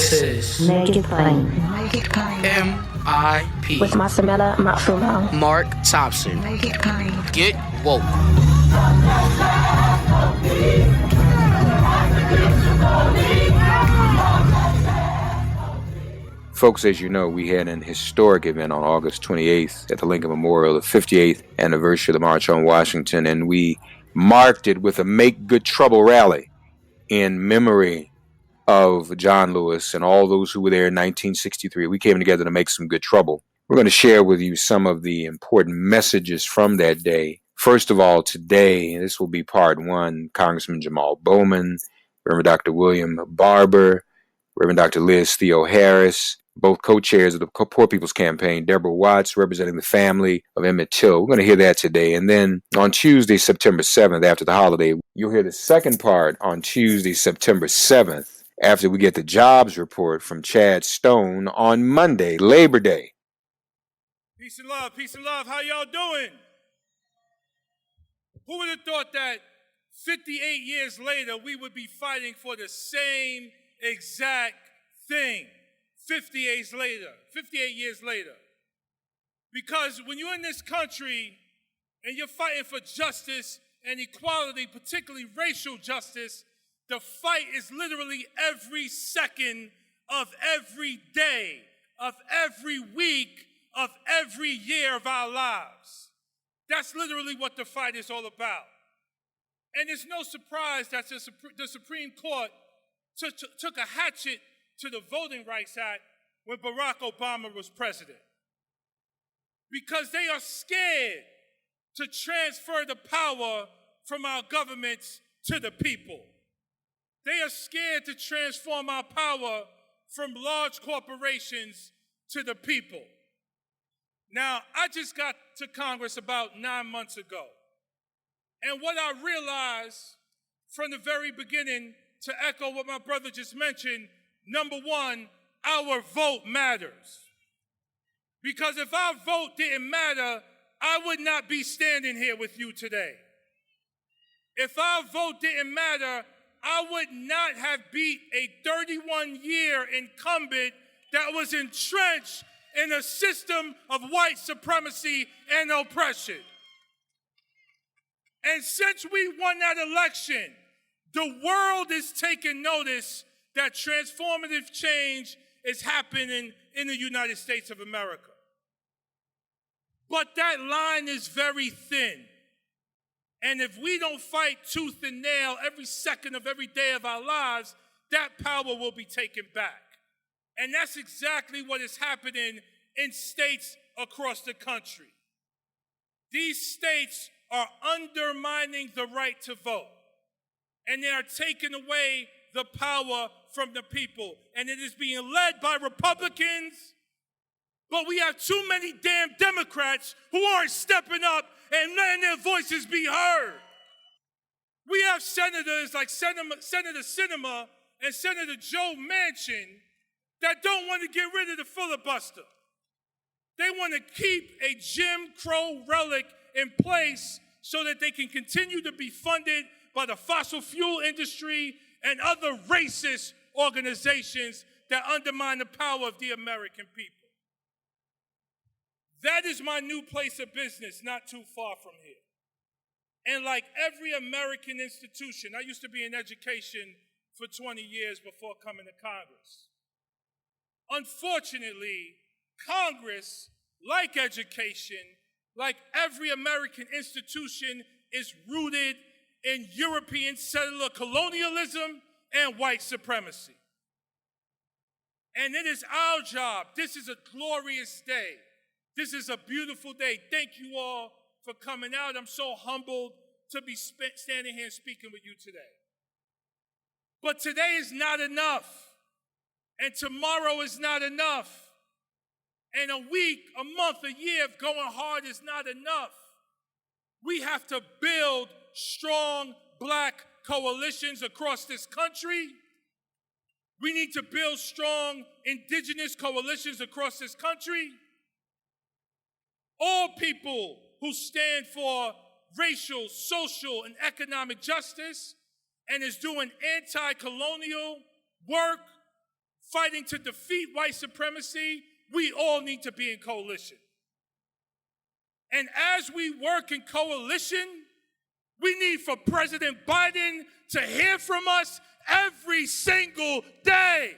This is Make It Plain. Make It Plain. M.I.P. With Masamela Matfumo. Mark Thompson. Make It Plain. Get woke. Folks, as you know, we had an historic event on August 28th at the Lincoln Memorial, the 58th anniversary of the March on Washington, and we marked it with a Make Good Trouble rally in memory of John Lewis and all those who were there in 1963. We came together to make some good trouble. We're going to share with you some of the important messages from that day. First of all, today, this will be part one, Congressman Jamaal Bowman, Reverend Dr. William Barber, Reverend Dr. Liz Theoharis, both co-chairs of the Poor People's Campaign, Deborah Watts, representing the family of Emmett Till. We're going to hear that today. And then on Tuesday, September 7th, after the holiday, you'll hear the second part on Tuesday, September 7th, after we get the jobs report from Chad Stone on Monday, Labor Day. Peace and love, peace and love. How y'all doing? Who would have thought that 58 years later, we would be fighting for the same exact thing? 58 years later. Because when you're in this country and you're fighting for justice and equality, particularly racial justice, the fight is literally every second of every day, of every week, of every year of our lives. That's literally what the fight is all about. And it's no surprise that the Supreme Court took a hatchet to the Voting Rights Act when Barack Obama was president. Because they are scared to transfer the power from our governments to the people. They are scared to transform our power from large corporations to the people. Now, I just got to Congress about 9 months ago. And what I realized from the very beginning, to echo what my brother just mentioned, number one, our vote matters. Because if our vote didn't matter, I would not be standing here with you today. If our vote didn't matter, I would not have beat a 31-year incumbent that was entrenched in a system of white supremacy and oppression. And since we won that election, the world is taking notice that transformative change is happening in the United States of America. But that line is very thin. And if we don't fight tooth and nail every second of every day of our lives, that power will be taken back. And that's exactly what is happening in states across the country. These states are undermining the right to vote. And they are taking away the power from the people. And it is being led by Republicans, but we have too many damn Democrats who aren't stepping up and letting their voices be heard. We have senators like Senator Sinema and Senator Joe Manchin that don't want to get rid of the filibuster. They want to keep a Jim Crow relic in place so that they can continue to be funded by the fossil fuel industry and other racist organizations that undermine the power of the American people. That is my new place of business, not too far from here. And like every American institution, I used to be in education for 20 years before coming to Congress. Unfortunately, Congress, like education, like every American institution, is rooted in European settler colonialism and white supremacy. And it is our job. This is a glorious day. This is a beautiful day. Thank you all for coming out. I'm so humbled to be standing here and speaking with you today. But today is not enough. And tomorrow is not enough. And a week, a month, a year of going hard is not enough. We have to build strong black coalitions across this country. We need to build strong indigenous coalitions across this country. All people who stand for racial, social, and economic justice and is doing anti-colonial work fighting to defeat white supremacy, we all need to be in coalition. And as we work in coalition, we need for President Biden to hear from us every single day.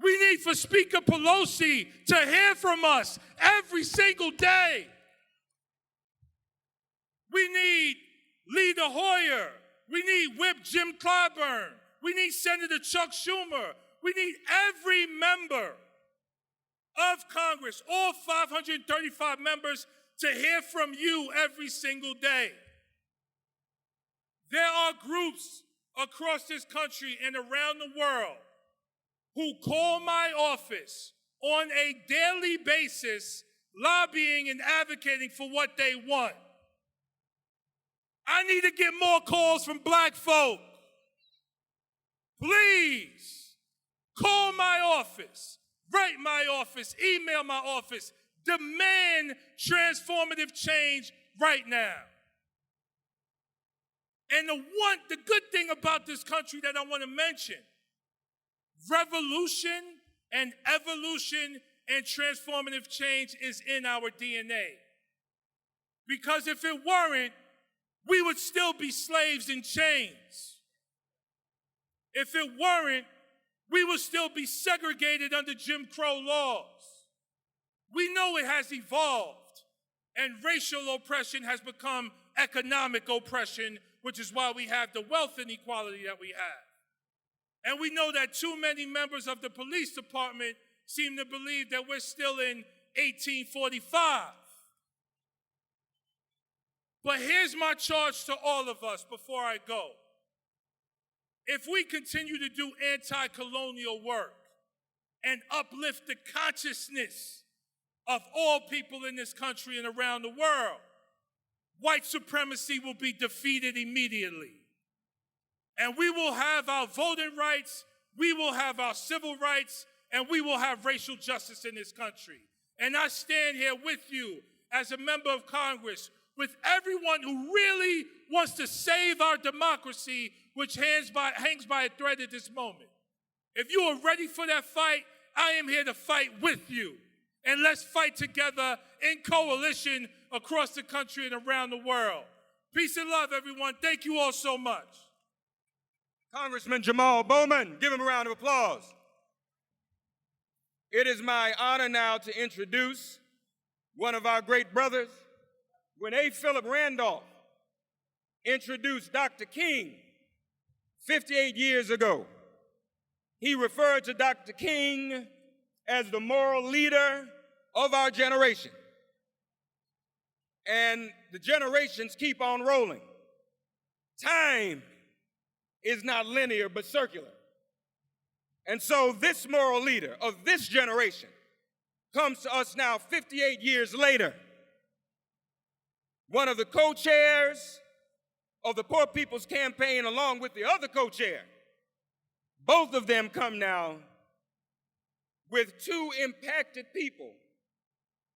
We need for Speaker Pelosi to hear from us every single day. We need Leader Hoyer. We need Whip Jim Clyburn. We need Senator Chuck Schumer. We need every member of Congress, all 535 members, to hear from you every single day. There are groups across this country and around the world who call my office on a daily basis, lobbying and advocating for what they want. I need to get more calls from black folk. Please call my office, write my office, email my office, demand transformative change right now. And the good thing about this country that I want to mention, revolution and evolution and transformative change is in our DNA. Because if it weren't, we would still be slaves in chains. If it weren't, we would still be segregated under Jim Crow laws. We know it has evolved, and racial oppression has become economic oppression, which is why we have the wealth inequality that we have. And we know that too many members of the police department seem to believe that we're still in 1845. But here's my charge to all of us before I go. If we continue to do anti-colonial work and uplift the consciousness of all people in this country and around the world, white supremacy will be defeated immediately. And we will have our voting rights, we will have our civil rights, and we will have racial justice in this country. And I stand here with you as a member of Congress, with everyone who really wants to save our democracy, which hangs by a thread at this moment. If you are ready for that fight, I am here to fight with you. And let's fight together in coalition across the country and around the world. Peace and love, everyone. Thank you all so much. Congressman Jamaal Bowman, give him a round of applause. It is my honor now to introduce one of our great brothers. When A. Philip Randolph introduced Dr. King 58 years ago, he referred to Dr. King as the moral leader of our generation. And the generations keep on rolling. Time is not linear but circular. And so this moral leader of this generation comes to us now 58 years later. One of the co-chairs of the Poor People's Campaign along with the other co-chair. Both of them come now with two impacted people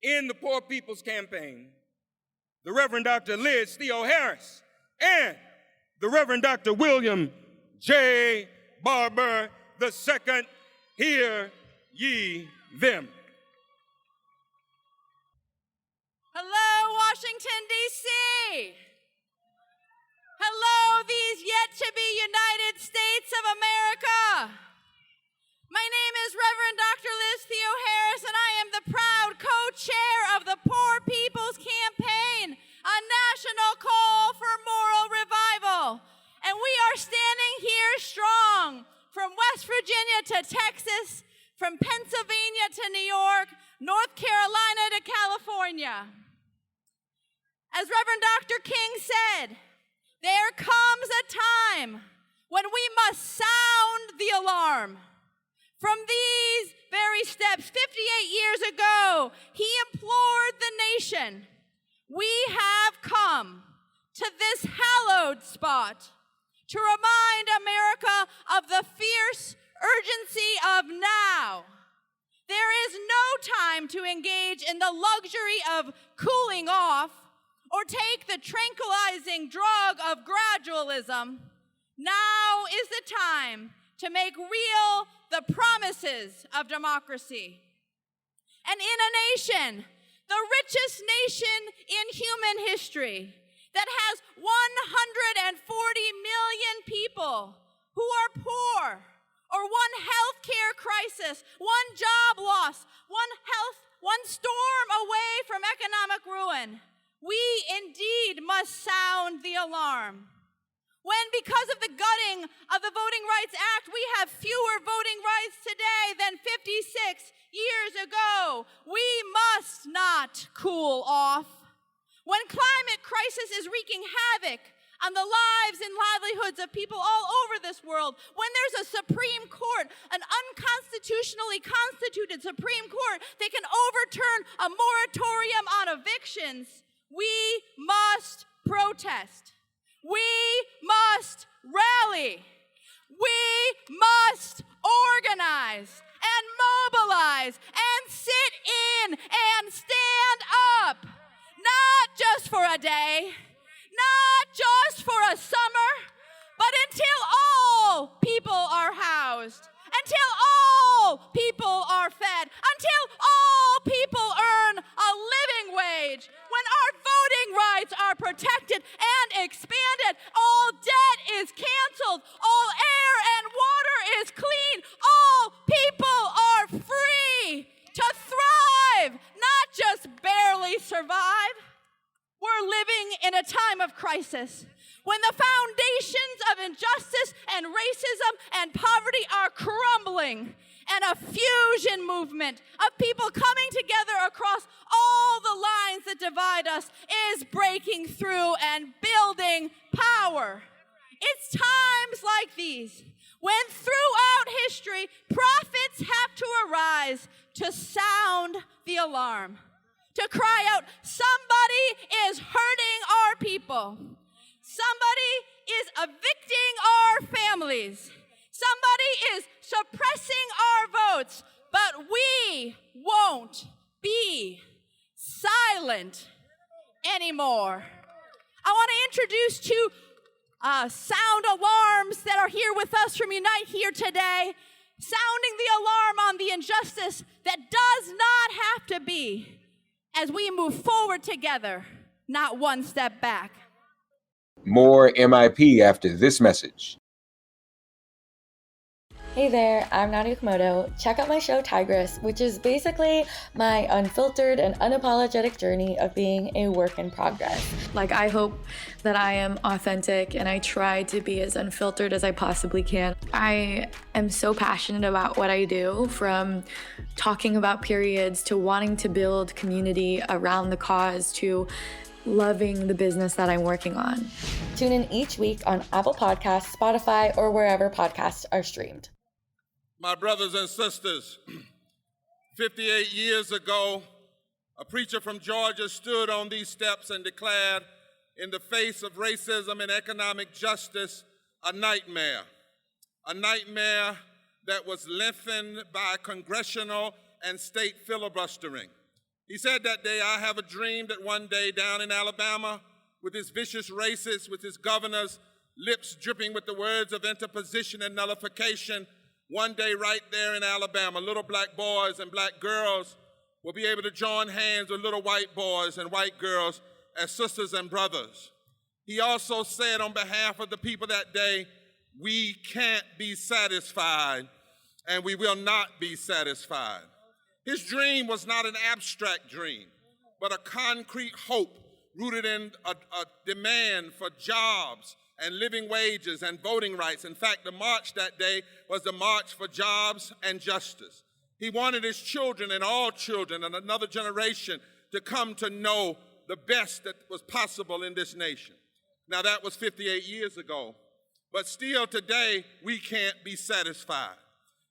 in the Poor People's Campaign, the Reverend Dr. Liz Theoharis and the Reverend Dr. William J. Barber II. Hear ye them. Hello, Washington, D.C. Hello, these yet-to-be United States of America. My name is Reverend Dr. Liz Theoharis, and I am the proud co-chair of the Poor People's Campaign, a national call for moral revival. And we are standing here strong, from West Virginia to Texas, from Pennsylvania to New York, North Carolina to California. As Reverend Dr. King said, there comes a time when we must sound the alarm. From these very steps, 58 years ago, he implored the nation, we have come to this hallowed spot to remind America of the fierce urgency of now. There is no time to engage in the luxury of cooling off or take the tranquilizing drug of gradualism. Now is the time to make real the promises of democracy. And in a nation, the richest nation in human history, that has 140 million people who are poor, or one healthcare crisis, one job loss, one storm away from economic ruin, we indeed must sound the alarm. When, because of the gutting of the Voting Rights Act, we have fewer voting rights today than 56 years ago, we must not cool off. When climate crisis is wreaking havoc on the lives and livelihoods of people all over this world, when there's a Supreme Court, an unconstitutionally constituted Supreme Court that can overturn a moratorium on evictions, we must protest. We must rally. We must organize and mobilize and sit in and stand up. Not just for a day, not just for a summer, but until all people are housed, until all people are fed, until all people earn a living wage, when our voting rights are protected and expanded, all debt is canceled, all air and water is clean, all people are free to thrive, not just barely survive. We're living in a time of crisis when the foundations of injustice and racism and poverty are crumbling, and a fusion movement of people coming together across all the lines that divide us is breaking through and building power. It's times like these when throughout history prophets have to arise to sound the alarm, to cry out, somebody is hurting our people. Somebody is evicting our families. Somebody is suppressing our votes, but we won't be silent anymore. I want to introduce two sound alarms that are here with us from Unite here today, sounding the alarm on the injustice that does not have to be as we move forward together, not one step back. More MIP after this message. Hey there, I'm Nadia Komodo. Check out my show Tigress, which is basically my unfiltered and unapologetic journey of being a work in progress. Like, I hope that I am authentic and I try to be as unfiltered as I possibly can. I am so passionate about what I do, from talking about periods to wanting to build community around the cause to loving the business that I'm working on. Tune in each week on Apple Podcasts, Spotify, or wherever podcasts are streamed. My brothers and sisters, 58 years ago, a preacher from Georgia stood on these steps and declared, in the face of racism and economic justice, a nightmare that was lengthened by congressional and state filibustering. He said that day, I have a dream that one day down in Alabama, with his vicious racists, with his governors, lips dripping with the words of interposition and nullification, one day right there in Alabama, little black boys and black girls will be able to join hands with little white boys and white girls as sisters and brothers. He also said on behalf of the people that day, we can't be satisfied and we will not be satisfied. His dream was not an abstract dream, but a concrete hope rooted in a demand for jobs and living wages and voting rights. In fact, the march that day was the March for Jobs and Justice. He wanted his children and all children and another generation to come to know the best that was possible in this nation. Now, that was 58 years ago, but still today, we can't be satisfied.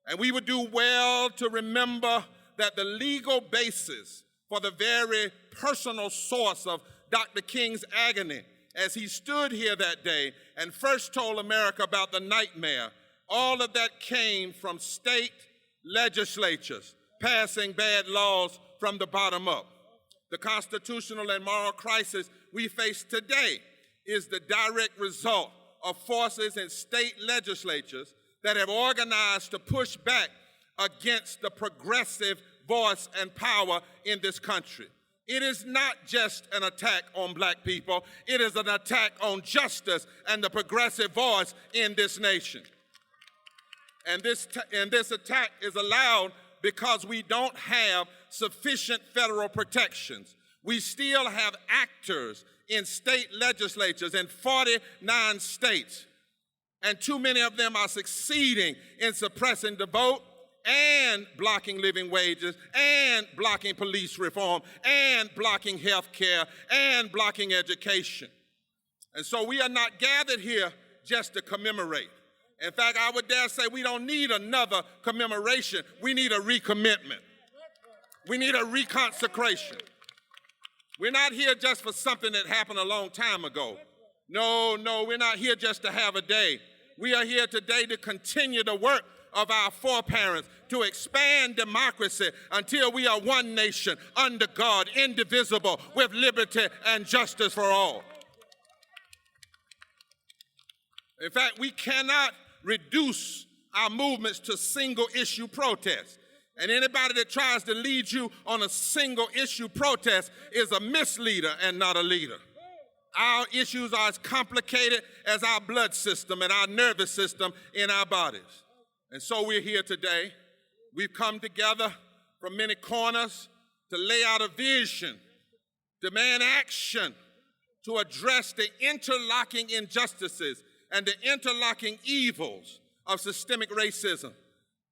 And we would do well to remember that the legal basis for the very personal source of Dr. King's agony as he stood here that day and first told America about the nightmare, all of that came from state legislatures passing bad laws from the bottom up. The constitutional and moral crisis we face today is the direct result of forces in state legislatures that have organized to push back against the progressive voice and power in this country. It is not just an attack on black people, it is an attack on justice and the progressive voice in this nation. And this attack is allowed because we don't have sufficient federal protections. We still have actors in state legislatures in 49 states, and too many of them are succeeding in suppressing the vote and blocking living wages and blocking police reform and blocking health care and blocking education. And so we are not gathered here just to commemorate. In fact, I would dare say we don't need another commemoration. We need a recommitment. We need a reconsecration. We're not here just for something that happened a long time ago. No, we're not here just to have a day. We are here today to continue the work of our foreparents, to expand democracy until we are one nation, under God, indivisible, with liberty and justice for all. In fact, we cannot reduce our movements to single issue protests. And anybody that tries to lead you on a single issue protest is a misleader and not a leader. Our issues are as complicated as our blood system and our nervous system in our bodies. And so we're here today. We've come together from many corners to lay out a vision, demand action to address the interlocking injustices and the interlocking evils of systemic racism,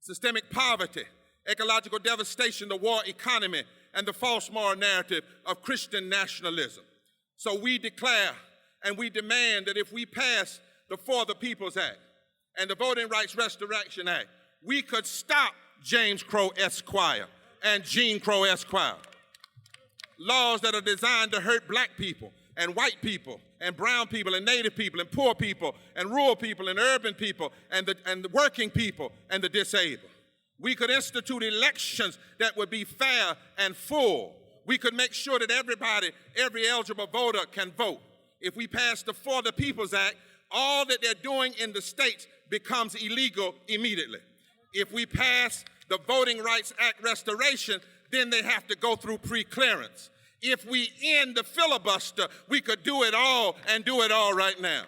systemic poverty, ecological devastation, the war economy, and the false moral narrative of Christian nationalism. So we declare and we demand that if we pass the For the People's Act and the Voting Rights Restoration Act, we could stop James Crow Esquire and Gene Crow Esquire. Laws that are designed to hurt black people and white people and brown people and native people and poor people and rural people and urban people and the working people and the disabled. We could institute elections that would be fair and full. We could make sure that everybody, every eligible voter can vote. If we pass the For the People's Act, all that they're doing in the states becomes illegal immediately. If we pass the Voting Rights Act restoration, then they have to go through pre-clearance. If we end the filibuster, we could do it all and do it all right now.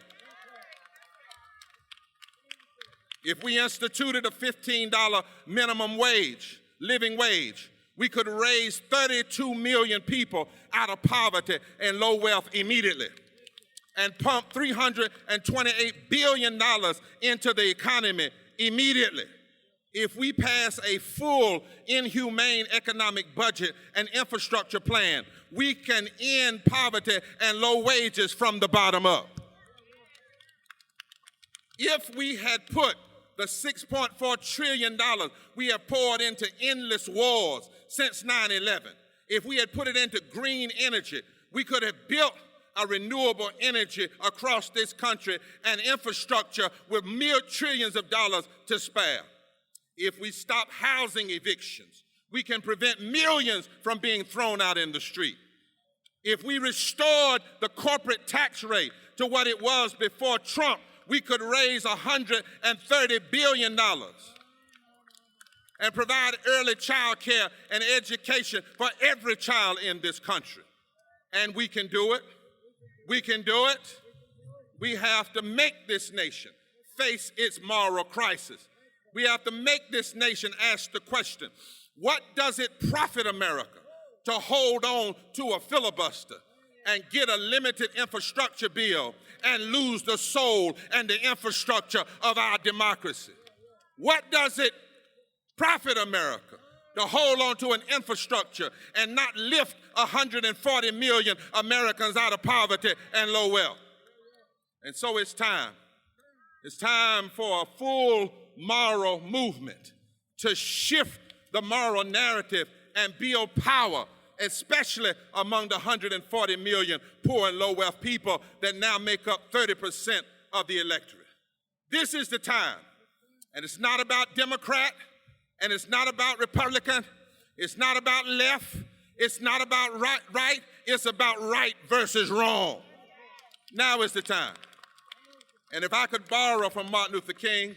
If we instituted a $15 minimum wage, living wage, we could raise 32 million people out of poverty and low wealth immediately and pump $328 billion into the economy immediately. If we pass a full, inhumane economic budget and infrastructure plan, we can end poverty and low wages from the bottom up. If we had put the $6.4 trillion we have poured into endless wars since 9/11, if we had put it into green energy, we could have built a renewable energy across this country and infrastructure with mere trillions of dollars to spare. If we stop housing evictions, we can prevent millions from being thrown out in the street. If we restored the corporate tax rate to what it was before Trump, we could raise $130 billion and provide early child care and education for every child in this country. And we can do it. We can do it. We have to make this nation face its moral crisis. We have to make this nation ask the question, what does it profit America to hold on to a filibuster and get a limited infrastructure bill and lose the soul and the infrastructure of our democracy? What does it profit America to hold on to an infrastructure and not lift 140 million Americans out of poverty and low wealth? And so it's time. It's time for a full moral movement to shift the moral narrative and build power, especially among the 140 million poor and low wealth people that now make up 30% of the electorate. This is the time. And it's not about Democrat, and it's not about Republican, it's not about left, it's not about right, it's about right versus wrong. Now is the time. And if I could borrow from Martin Luther King,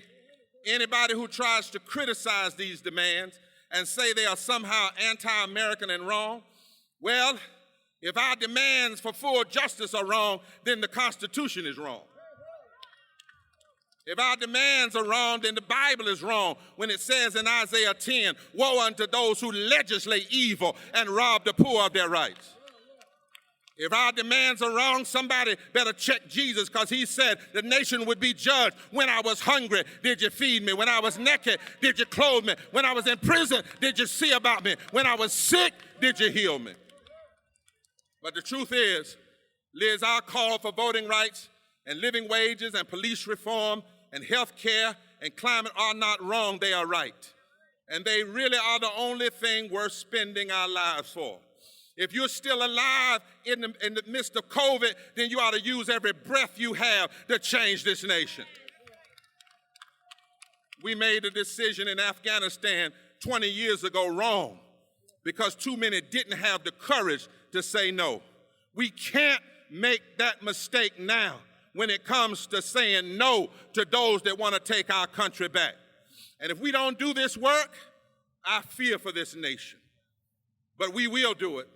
Anybody who tries to criticize these demands and say they are somehow anti-American and wrong, well, if our demands for full justice are wrong, then the Constitution is wrong. If our demands are wrong, then the Bible is wrong when it says in Isaiah 10, woe unto those who legislate evil and rob the poor of their rights. If our demands are wrong, somebody better check Jesus, because he said the nation would be judged. When I was hungry, did you feed me? When I was naked, did you clothe me? When I was in prison, did you see about me? When I was sick, did you heal me? But the truth is, Liz, our call for voting rights and living wages and police reform and health care and climate are not wrong, they are right. And they really are the only thing worth spending our lives for. If you're still alive in the midst of COVID, then you ought to use every breath you have to change this nation. We made a decision in Afghanistan 20 years ago wrong because too many didn't have the courage to say no. We can't make that mistake now when it comes to saying no to those that want to take our country back. And if we don't do this work, I fear for this nation. But we will do it.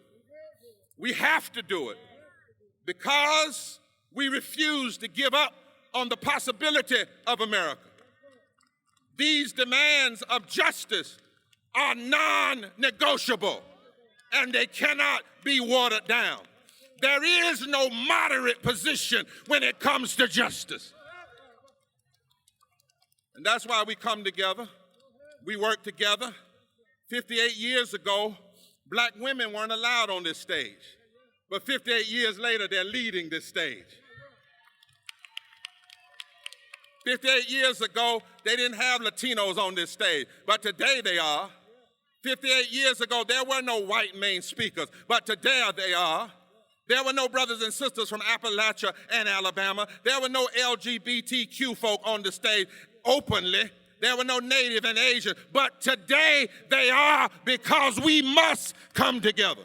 We have to do it because we refuse to give up on the possibility of America. These demands of justice are non-negotiable, and they cannot be watered down. There is no moderate position when it comes to justice. And that's why we come together. We work together. 58 years ago, black women weren't allowed on this stage. But 58 years later, they're leading this stage. 58 years ago, they didn't have Latinos on this stage, but today they are. 58 years ago, there were no white main speakers, but today they are. There were no brothers and sisters from Appalachia and Alabama. There were no LGBTQ folk on the stage openly. There were no Native and Asian, but today they are, because we must come together.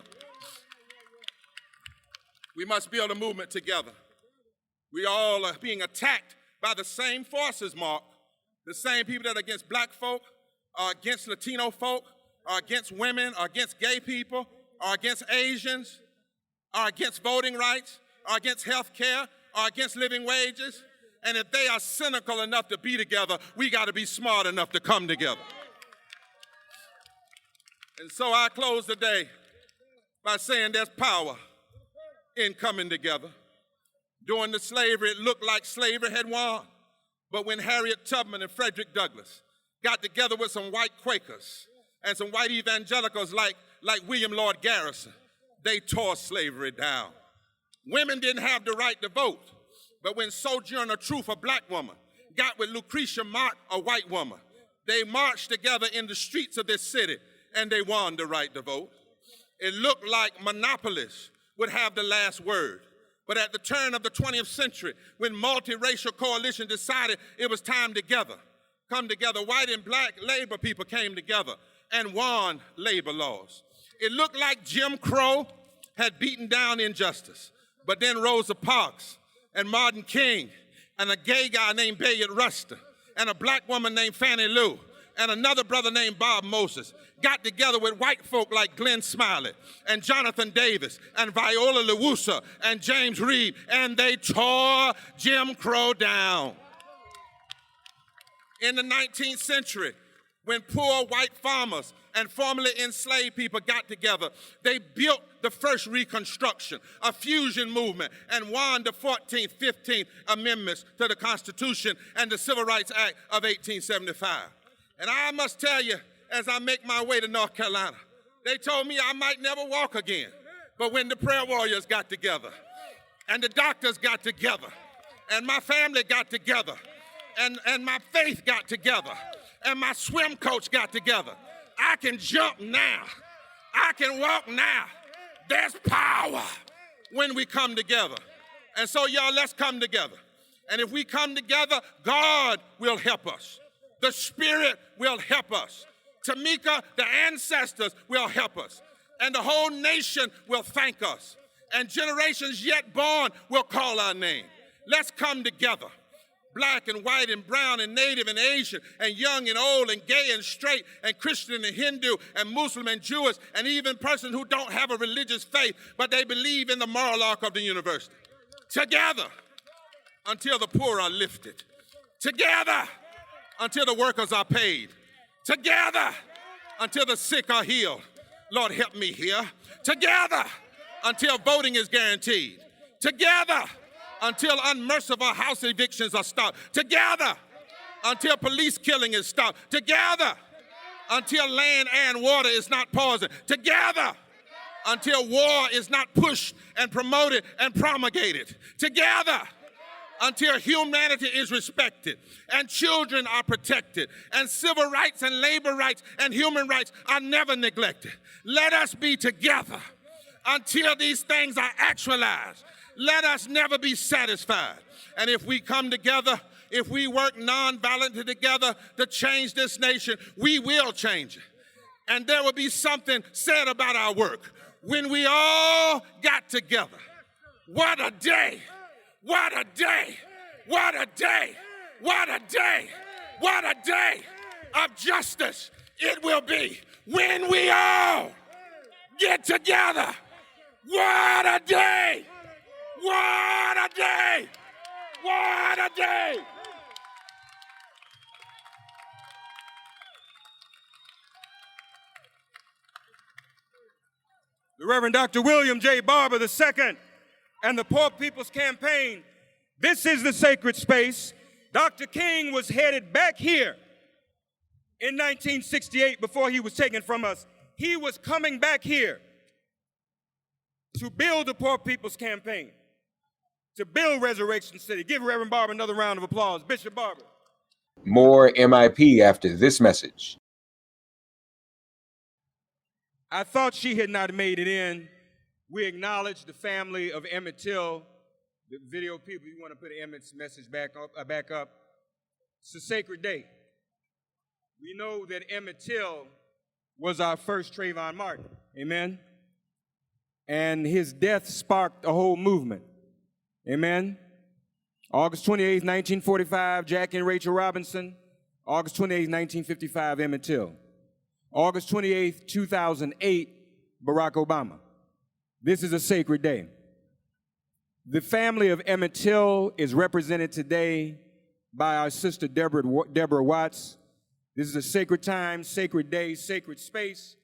We must build a movement together. We all are being attacked by the same forces, Mark. The same people that are against black folk, are against Latino folk, are against women, are against gay people, are against Asians, are against voting rights, are against health care, are against living wages. And if they are cynical enough to be together, we got to be smart enough to come together. And so I close the day by saying there's power in coming together. During the slavery, it looked like slavery had won. But when Harriet Tubman and Frederick Douglass got together with some white Quakers and some white evangelicals like William Lloyd Garrison, they tore slavery down. Women didn't have the right to vote. But when Sojourner Truth, a black woman, got with Lucretia Mott, a white woman, they marched together in the streets of this city and they won the right to vote. It looked like monopolists would have the last word. But at the turn of the 20th century, when multiracial coalition decided it was time to come together, white and black labor people came together and won labor laws. It looked like Jim Crow had beaten down injustice. But then Rosa Parks and Martin King and a gay guy named Bayard Rustin and a black woman named Fannie Lou and another brother named Bob Moses got together with white folk like Glenn Smiley and Jonathan Davis and Viola Lewusa and James Reed, and they tore Jim Crow down. In the 19th century, when poor white farmers and formerly enslaved people got together, they built the first Reconstruction, a fusion movement, and won the 14th, 15th Amendments to the Constitution and the Civil Rights Act of 1875. And I must tell you, as I make my way to North Carolina, they told me I might never walk again. But when the prayer warriors got together, and the doctors got together, and my family got together, and my faith got together, and my swim coach got together, I can jump now. I can walk now. There's power when we come together. And so, y'all, let's come together. And if we come together, God will help us. The Spirit will help us. Tamika, the ancestors will help us. And the whole nation will thank us. And generations yet born will call our name. Let's come together. black and white and brown and native and Asian and young and old and gay and straight and Christian and Hindu and Muslim and Jewish and even persons who don't have a religious faith, but they believe in the moral arc of the university. Together until the poor are lifted. Together until the workers are paid. Together until the sick are healed. Lord, help me here. Together until voting is guaranteed. Together until unmerciful house evictions are stopped. Together until police killing is stopped. Together until land, air, and water is not poisoned. Together until war is not pushed and promoted and promulgated. Together until humanity is respected and children are protected and civil rights and labor rights and human rights are never neglected. Let us be together until these things are actualized. Let us never be satisfied. And if we come together, if we work nonviolently together to change this nation, we will change it. And there will be something said about our work when we all got together. What a day! What a day! What a day! What a day! What a day of justice it will be when we all get together. What a day! What a day! What a day! The Reverend Dr. William J. Barber II and the Poor People's Campaign. This is the sacred space. Dr. King was headed back here in 1968 before he was taken from us. He was coming back here to build the Poor People's Campaign, to build Resurrection City. Give Reverend Barber another round of applause. Bishop Barber. More MIP after this message. I thought she had not made it in. We acknowledge the family of Emmett Till. The video people, you want to put Emmett's message back up. It's a sacred day. We know that Emmett Till was our first Trayvon Martin. Amen? And his death sparked a whole movement. Amen? August 28, 1945, Jackie and Rachel Robinson. August 28, 1955, Emmett Till. August 28, 2008, Barack Obama. This is a sacred day. The family of Emmett Till is represented today by our sister Deborah Watts. This is a sacred time, sacred day, sacred space,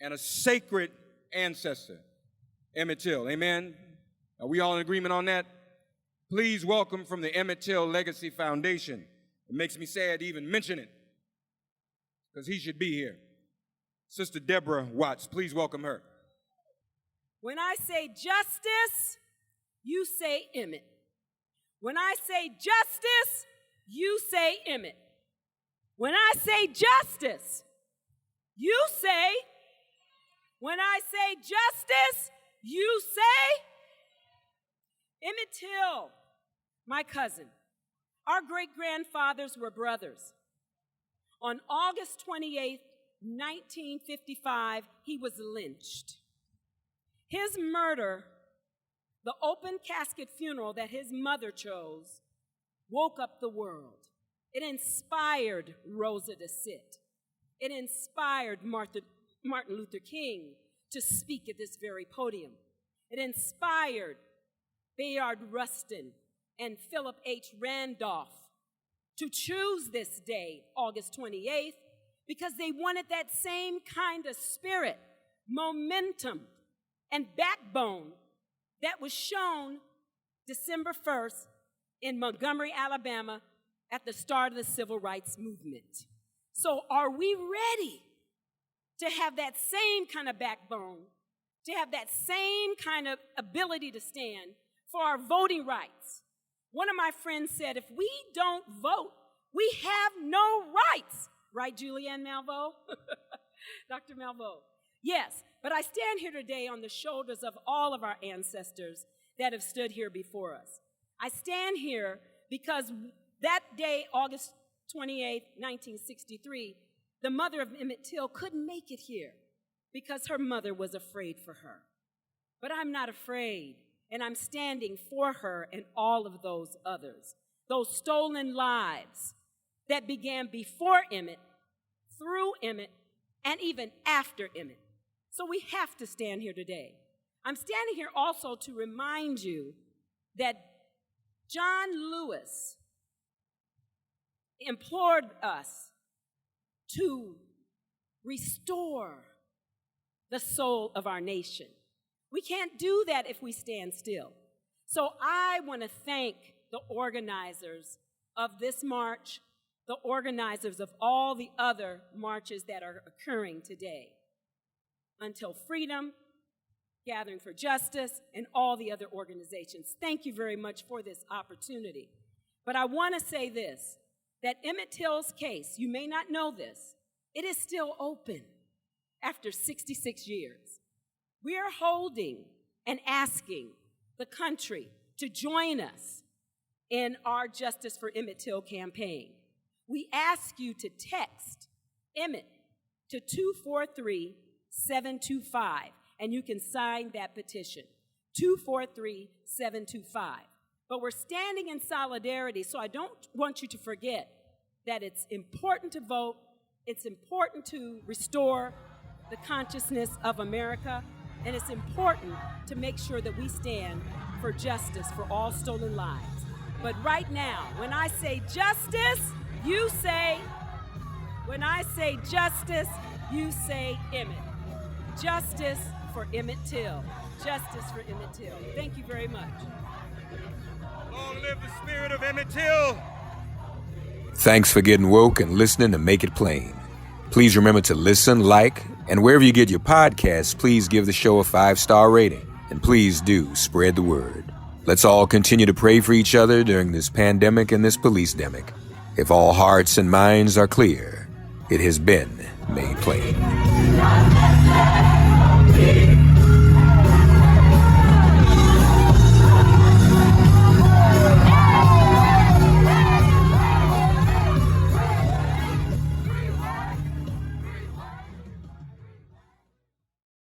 and a sacred ancestor, Emmett Till. Amen? Are we all in agreement on that? Please welcome from the Emmett Till Legacy Foundation. It makes me sad to even mention it, because he should be here. Sister Deborah Watts, please welcome her. When I say justice, you say Emmett. When I say justice, you say Emmett. When I say justice, you say. When I say justice, you say. Emmett Till, my cousin. Our great-grandfathers were brothers. On August 28th, 1955, he was lynched. His murder, the open casket funeral that his mother chose, woke up the world. It inspired Rosa to sit. It inspired Martin Luther King to speak at this very podium. It inspired Bayard Rustin and Philip H. Randolph to choose this day, August 28th, because they wanted that same kind of spirit, momentum, and backbone that was shown December 1st in Montgomery, Alabama, at the start of the Civil Rights Movement. So are we ready to have that same kind of backbone, to have that same kind of ability to stand for our voting rights? One of my friends said, if we don't vote, we have no rights. Right, Julianne Malveaux? Dr. Malveaux. Yes, but I stand here today on the shoulders of all of our ancestors that have stood here before us. I stand here because that day, August 28, 1963, the mother of Emmett Till couldn't make it here because her mother was afraid for her. But I'm not afraid, and I'm standing for her and all of those others. those stolen lives that began before Emmett, through Emmett, and even after Emmett. So we have to stand here today. I'm standing here also to remind you that John Lewis implored us to restore the soul of our nation. We can't do that if we stand still. So I want to thank the organizers of this march, the organizers of all the other marches that are occurring today. Until Freedom, Gathering for Justice, and all the other organizations. Thank you very much for this opportunity. But I want to say this, that Emmett Till's case, you may not know this, it is still open after 66 years. We are holding and asking the country to join us in our Justice for Emmett Till campaign. We ask you to text Emmett to 243-725, and you can sign that petition, 243-725. But we're standing in solidarity, so I don't want you to forget that it's important to vote, it's important to restore the consciousness of America, and it's important to make sure that we stand for justice for all stolen lives. But right now, when I say justice, you say, when I say justice, you say Emmett. Justice for Emmett Till. Justice for Emmett Till. Thank you very much. Long live the spirit of Emmett Till. Thanks for getting woke and listening to Make It Plain. Please remember to listen, like, and wherever you get your podcasts, please give the show a 5-star rating. And please do spread the word. Let's all continue to pray for each other during this pandemic and this police-demic. If all hearts and minds are clear, it has been made plain.